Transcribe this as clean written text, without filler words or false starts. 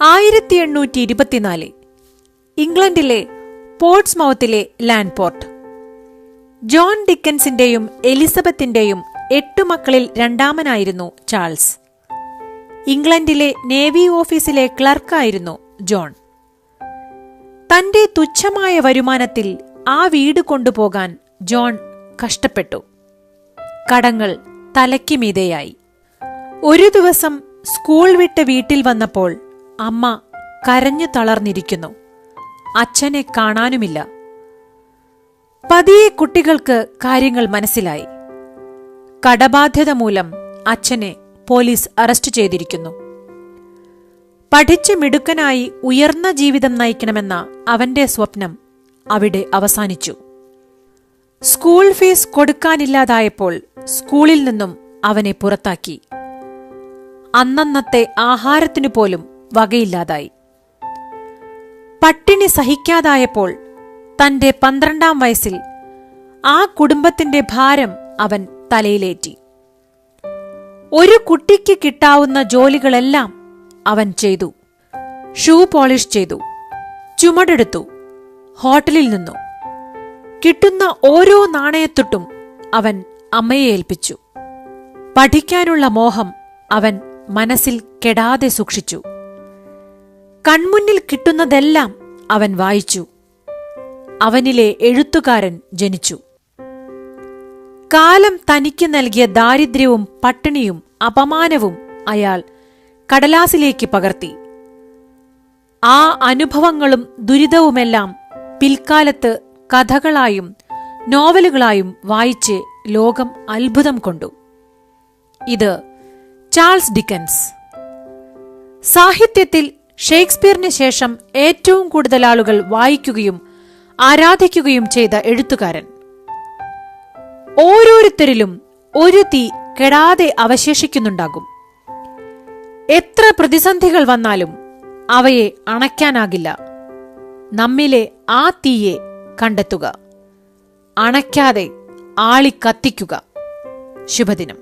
1824 ഇംഗ്ലണ്ടിലെ പോർട്സ്മൗത്തിലെ ലാൻഡ്പോർട്ട്. ജോൺ ഡിക്കൻസിന്റെയും എലിസബത്തിന്റെയും 8 മക്കളിൽ രണ്ടാമനായിരുന്നു ചാൾസ്. ഇംഗ്ലണ്ടിലെ നേവി ഓഫീസിലെ ക്ലർക്കായിരുന്നു ജോൺ. തന്റെ തുച്ഛമായ വരുമാനത്തിൽ ആ വീട് കൊണ്ടുപോകാൻ ജോൺ കഷ്ടപ്പെട്ടു. കടങ്ങൾ തലയ്ക്ക് മീതെയായി. ഒരു ദിവസം സ്കൂൾ വിട്ട് വീട്ടിൽ വന്നപ്പോൾ അമ്മ കരഞ്ഞു തളർന്നിരിക്കുന്നു. അച്ഛനെ കാണാനുമില്ല. പതിയെ കുട്ടികൾക്ക് കാര്യങ്ങൾ മനസ്സിലായി. കടബാധ്യത മൂലം അച്ഛനെ പോലീസ് അറസ്റ്റ് ചെയ്തിരിക്കുന്നു. പഠിച്ച് മിടുക്കനായി ഉയർന്ന ജീവിതം നയിക്കണമെന്ന അവന്റെ സ്വപ്നം അവിടെ അവസാനിച്ചു. സ്കൂൾ ഫീസ് കൊടുക്കാനില്ലാതായപ്പോൾ സ്കൂളിൽ നിന്നും അവനെ പുറത്താക്കി. അന്നന്നത്തെ ആഹാരത്തിനു പോലും വകയില്ലാതായി. പട്ടിണി സഹിക്കാതായപ്പോൾ തന്റെ 12-ാം വയസ്സിൽ ആ കുടുംബത്തിന്റെ ഭാരം അവൻ തലയിലേറ്റി. ഒരു കുട്ടിക്ക് കിട്ടാവുന്ന ജോലികളെല്ലാം അവൻ ചെയ്തു. ഷൂ പോളിഷ് ചെയ്തു, ചുമടെടുത്തു, ഹോട്ടലിൽ നിന്നു. കിട്ടുന്ന ഓരോ നാണയത്തുട്ടും അവൻ അമ്മയെ ഏൽപ്പിച്ചു. പഠിക്കാനുള്ള മോഹം അവൻ മനസ്സിൽ കെടാതെ സൂക്ഷിച്ചു. കൺമുന്നിൽ കിട്ടുന്നതെല്ലാം അവൻ വായിച്ചു. അവനിലെ എഴുത്തുകാരൻ ജനിച്ചു. കാലം തനിക്ക് നൽകിയ ദാരിദ്ര്യവും പട്ടിണിയും അപമാനവും അയാൾ കടലാസിലേക്ക് പകർത്തി. ആ അനുഭവങ്ങളും ദുരിതവുമെല്ലാം പിൽക്കാലത്ത് കഥകളായും നോവലുകളായും വായിച്ച് ലോകം അത്ഭുതം കൊണ്ടു. ഇത് ചാൾസ് ഡിക്കൻസ്. സാഹിത്യത്തിൽ ഷേക്സ്പിയറിന് ശേഷം ഏറ്റവും കൂടുതൽ ആളുകൾ വായിക്കുകയും ആരാധിക്കുകയും ചെയ്ത എഴുത്തുകാരൻ. ഓരോരുത്തരിലും ഒരു തീ കെടാതെ അവശേഷിക്കുന്നുണ്ടാകും. എത്ര പ്രതിസന്ധികൾ വന്നാലും അവയെ അണയ്ക്കാനാകില്ല. നമ്മിലെ ആ തീയെ കണ്ടെത്തുക, അണയ്ക്കാതെ ആളിക്കത്തിക്കുക. ശുഭദിനം.